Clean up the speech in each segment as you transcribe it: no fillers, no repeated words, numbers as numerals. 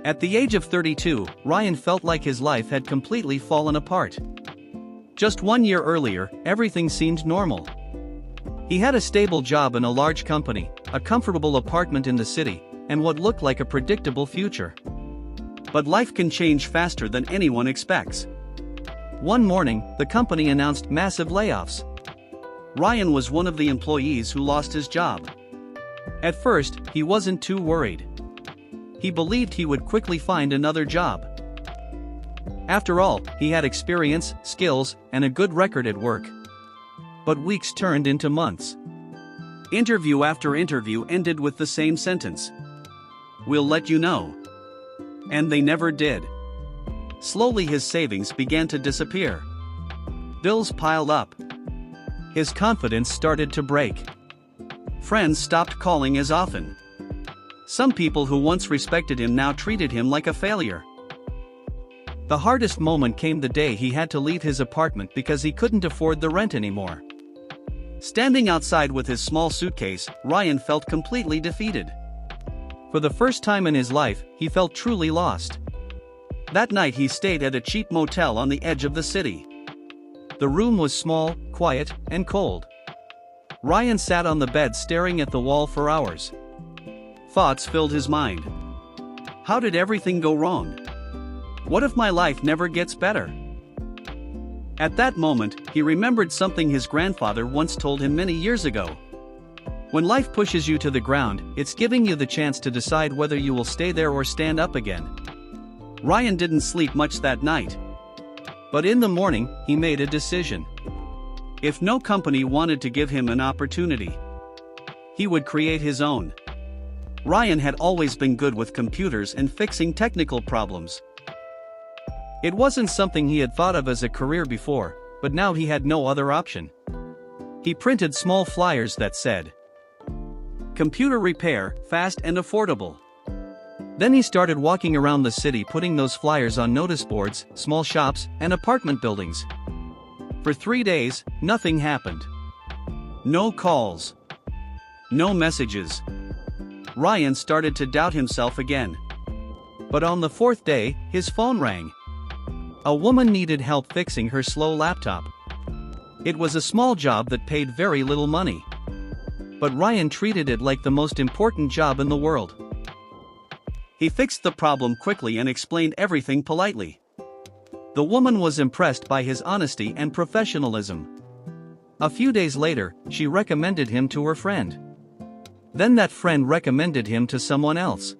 At the age of 32, Ryan felt like his life had completely fallen apart. Just 1 year earlier, everything seemed normal. He had a stable job in a large company, a comfortable apartment in the city, and what looked like a predictable future. But life can change faster than anyone expects. One morning, the company announced massive layoffs. Ryan was one of the employees who lost his job. At first, he wasn't too worried. He believed he would quickly find another job. After all, he had experience, skills, and a good record at work. But weeks turned into months. Interview after interview ended with the same sentence: "We'll let you know." And they never did. Slowly his savings began to disappear. Bills piled up. His confidence started to break. Friends stopped calling as often. Some people who once respected him now treated him like a failure. The hardest moment came the day he had to leave his apartment because he couldn't afford the rent anymore. Standing outside with his small suitcase, Ryan felt completely defeated. For the first time in his life, he felt truly lost. That night he stayed at a cheap motel on the edge of the city. The room was small, quiet, and cold. Ryan sat on the bed staring at the wall for hours. Thoughts filled his mind. How did everything go wrong? What if my life never gets better? At that moment, he remembered something his grandfather once told him many years ago. When life pushes you to the ground, it's giving you the chance to decide whether you will stay there or stand up again. Ryan didn't sleep much that night. But in the morning, he made a decision. If no company wanted to give him an opportunity, he would create his own. Ryan had always been good with computers and fixing technical problems. It wasn't something he had thought of as a career before, but now he had no other option. He printed small flyers that said, "Computer repair, fast and affordable." Then he started walking around the city putting those flyers on notice boards, small shops, and apartment buildings. For 3 days, nothing happened. No calls. No messages. Ryan started to doubt himself again. But on the 4th day, his phone rang. A woman needed help fixing her slow laptop. It was a small job that paid very little money. But Ryan treated it like the most important job in the world. He fixed the problem quickly and explained everything politely. The woman was impressed by his honesty and professionalism. A few days later, she recommended him to her friend. Then that friend recommended him to someone else.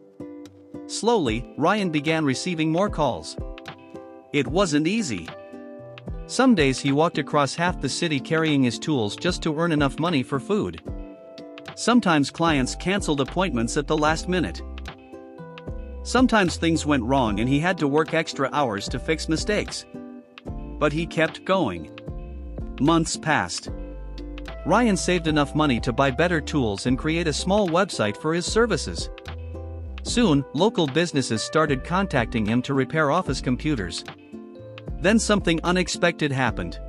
Slowly, Ryan began receiving more calls. It wasn't easy. Some days he walked across half the city carrying his tools just to earn enough money for food. Sometimes clients canceled appointments at the last minute. Sometimes things went wrong and he had to work extra hours to fix mistakes. But he kept going. Months passed. Ryan saved enough money to buy better tools and create a small website for his services. Soon, local businesses started contacting him to repair office computers. Then something unexpected happened.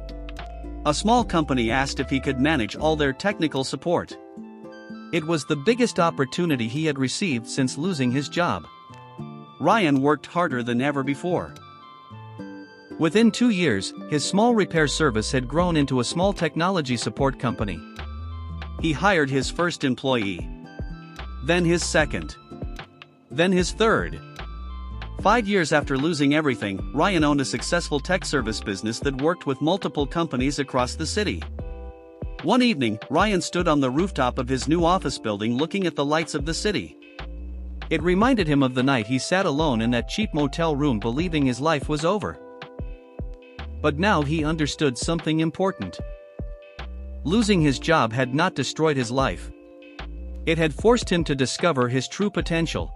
A small company asked if he could manage all their technical support. It was the biggest opportunity he had received since losing his job. Ryan worked harder than ever before. Within 2 years, his small repair service had grown into a small technology support company. He hired his first employee. Then his second. Then his third. 5 years after losing everything, Ryan owned a successful tech service business that worked with multiple companies across the city. One evening, Ryan stood on the rooftop of his new office building looking at the lights of the city. It reminded him of the night he sat alone in that cheap motel room believing his life was over. But now he understood something important. Losing his job had not destroyed his life. It had forced him to discover his true potential.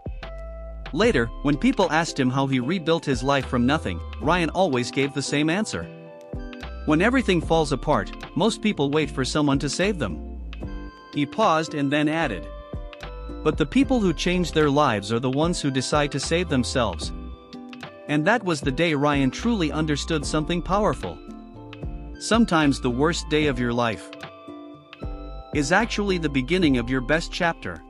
Later, when people asked him how he rebuilt his life from nothing, Ryan always gave the same answer. When everything falls apart, most people wait for someone to save them. He paused and then added, "But the people who change their lives are the ones who decide to save themselves." And that was the day Ryan truly understood something powerful. Sometimes the worst day of your life is actually the beginning of your best chapter.